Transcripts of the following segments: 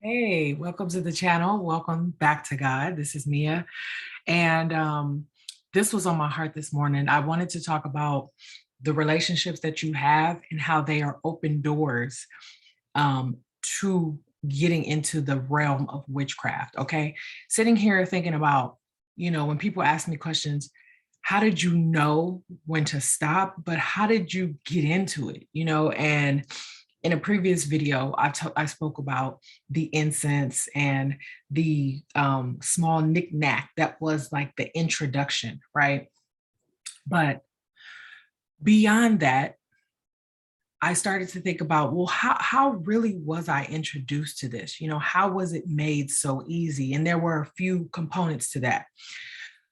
Hey, welcome to the channel. Welcome back to God. This is Mia. And this was on my heart this morning. I wanted to talk about the relationships that you have and how they are open doors to getting into the realm of witchcraft. Okay. Sitting here thinking about, when people ask me questions, how did you know when to stop? But how did you get into it? And in a previous video, I spoke about the incense and the small knick-knack that was like the introduction, right? But beyond that, I started to think about, well, how really was I introduced to this? How was it made so easy? And there were a few components to that.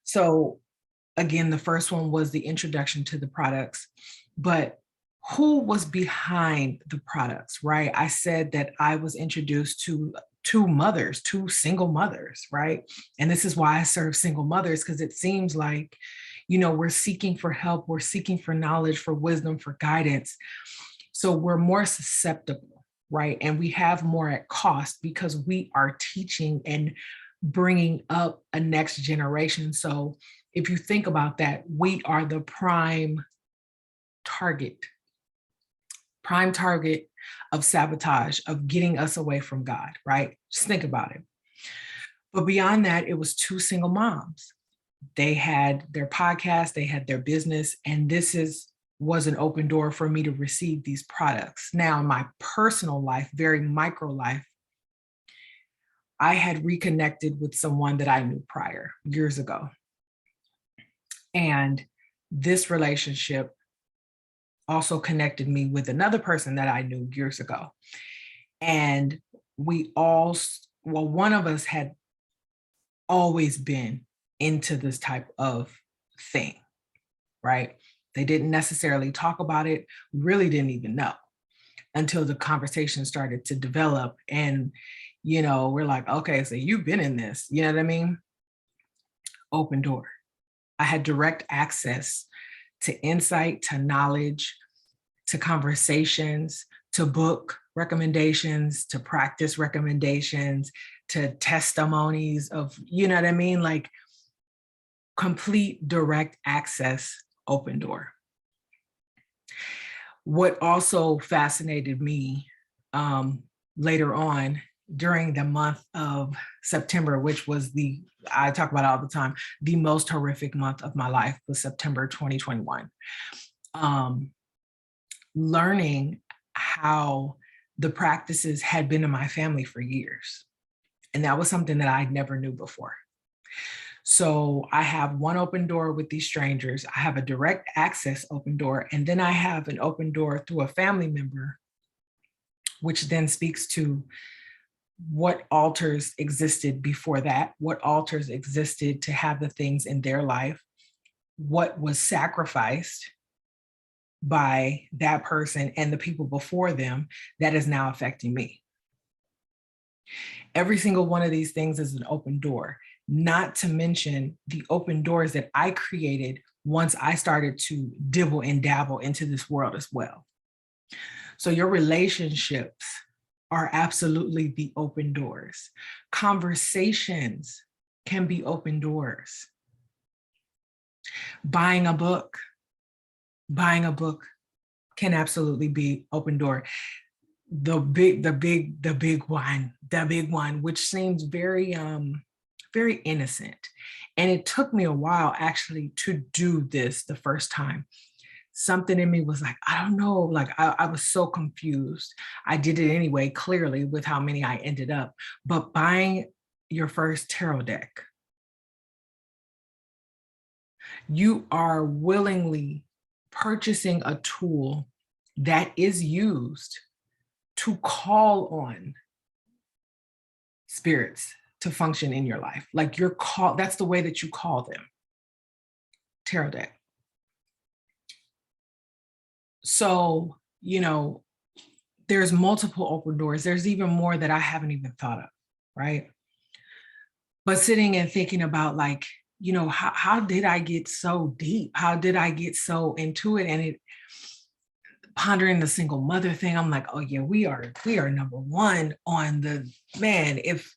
So again, the first one was the introduction to the products, but who was behind the products, right? I said that I was introduced to two single mothers, right? And this is why I serve single mothers, because it seems like, we're seeking for help, we're seeking for knowledge, for wisdom, for guidance. So we're more susceptible, right? And we have more at cost because we are teaching and bringing up a next generation. So if you think about that, we are the prime target of sabotage, of getting us away from God, right? Just think about it. But beyond that, it was two single moms. They had their podcast, they had their business, and was an open door for me to receive these products. Now, in my personal life, very micro life, I had reconnected with someone that I knew prior, years ago. And this relationship also connected me with another person that I knew years ago. And one of us had always been into this type of thing, right? They didn't necessarily talk about it. We really didn't even know until the conversation started to develop. And, we're like, okay, so you've been in this, you know what I mean? Open door. I had direct access to insight, to knowledge, to conversations, to book recommendations, to practice recommendations, to testimonies of, you know what I mean? Like complete direct access, open door. What also fascinated me later on during the month of September, which was I talk about it all the time, the most horrific month of my life was September 2021. Learning how the practices had been in my family for years. And that was something that I never knew before. So I have one open door with these strangers. I have a direct access open door. And then I have an open door through a family member, which then speaks to what altars existed before that, what altars existed to have the things in their life, what was sacrificed by that person and the people before them that is now affecting me. Every single one of these things is an open door, not to mention the open doors that I created once I started to dibble and dabble into this world as well. So your relationships are absolutely the open doors. Conversations can be open doors. Buying a book can absolutely be open door. The big one, which seems very, very innocent. And it took me a while actually to do this the first time. Something in me was like, I don't know, like I was so confused. I did it anyway, clearly, with how many I ended up. But buying your first tarot deck, you are willingly purchasing a tool that is used to call on spirits to function in your life. Like that's the way that you call them. Tarot deck. So, there's multiple open doors. There's even more that I haven't even thought of, right? But sitting and thinking about like, how did I get so deep? How did I get so into it? And pondering the single mother thing. I'm like, oh yeah, we are number one on the, man, if,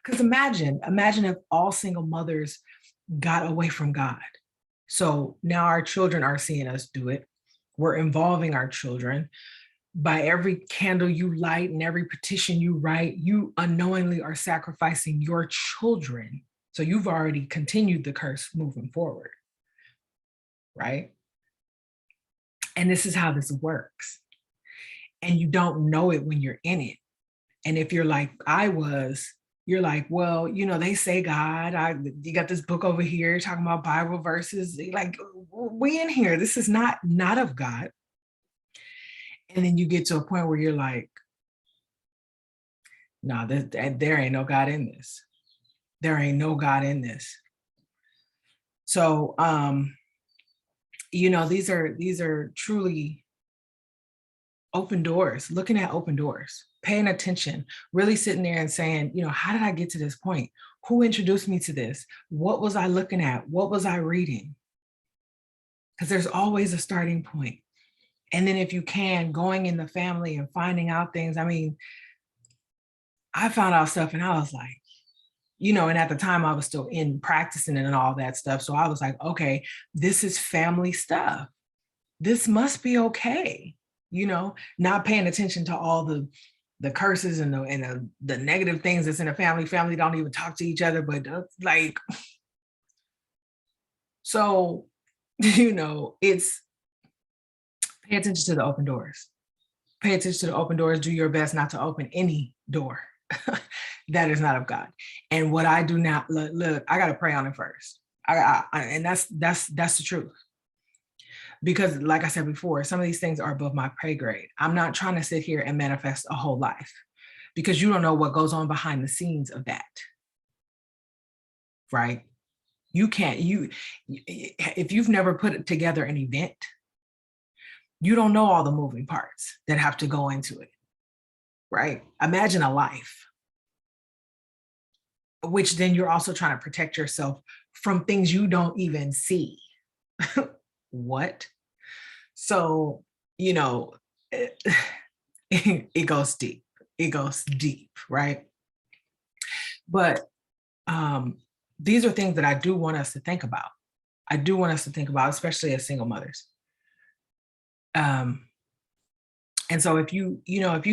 because imagine if all single mothers got away from God. So now our children are seeing us do it. We're involving our children. By every candle you light and every petition you write, you unknowingly are sacrificing your children. So you've already continued the curse moving forward, right? And this is how this works. And you don't know it when you're in it. And if you're like I was, you're like, well, you know, they say God, you got this book over here talking about Bible verses. Like, we in here, this is not of God. And then you get to a point where you're like, no, there ain't no God in this. There ain't no God in this. So, you know, these are truly open doors, looking at open doors, paying attention, really sitting there and saying, you know, how did I get to this point? Who introduced me to this? What was I looking at? What was I reading? Because there's always a starting point. And then if you can, going in the family and finding out things. I mean, I found out stuff and I was like, you know, and at the time I was still in practicing and all that stuff. So I was like, okay, this is family stuff. This must be okay. You know, not paying attention to all the curses and the negative things that's in a family. Family don't even talk to each other, but like, so, you know, it's pay attention to the open doors. Pay attention to the open doors. Do your best not to open any door that is not of God. And what I do now, look, I got to pray on it first. And that's the truth. Because like I said before, some of these things are above my pay grade. I'm not trying to sit here and manifest a whole life, because you don't know what goes on behind the scenes of that. Right? You can't, if you've never put together an event, you don't know all the moving parts that have to go into it, right? Imagine a life, which then you're also trying to protect yourself from things you don't even see. What? So, you know, it goes deep. It goes deep, right? But these are things that I do want us to think about. I do want us to think about, especially as single mothers. And so if you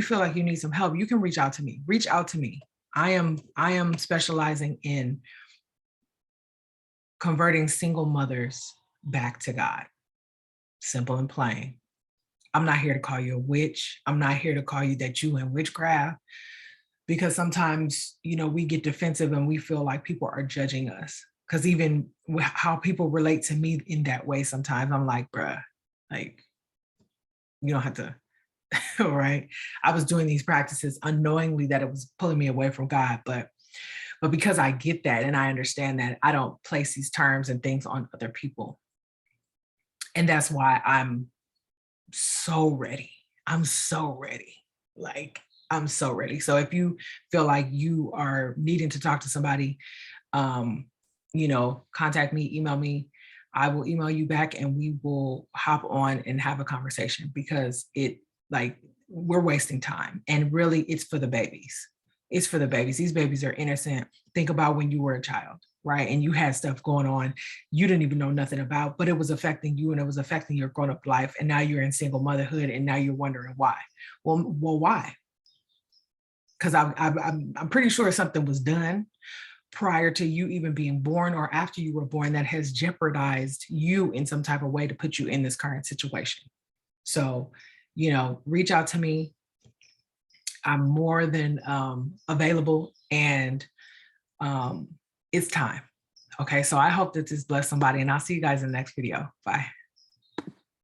feel like you need some help, you can reach out to me. Reach out to me. I am specializing in converting single mothers back to God. Simple and plain. I'm not here to call you a witch. I'm not here to call you that you in witchcraft, because sometimes, you know, we get defensive and we feel like people are judging us. Because even how people relate to me in that way, sometimes I'm like, bruh, like, you don't have to, right? I was doing these practices unknowingly that it was pulling me away from God. But because I get that and I understand that, I don't place these terms and things on other people. And that's why I'm so ready. I'm so ready. Like, I'm so ready. So if you feel like you are needing to talk to somebody, you know, contact me, email me. I will email you back and we will hop on and have a conversation, because we're wasting time. And really, it's for the babies. It's for the babies. These babies are innocent. Think about when you were a child, right? And you had stuff going on you didn't even know nothing about, but it was affecting you and it was affecting your grown-up life. And now you're in single motherhood and now you're wondering why. Well, why? Because I'm pretty sure something was done prior to you even being born or after you were born that has jeopardized you in some type of way to put you in this current situation. So, you know, reach out to me. I'm more than available, and it's time. Okay, so I hope that this blessed somebody, and I'll see you guys in the next video. Bye.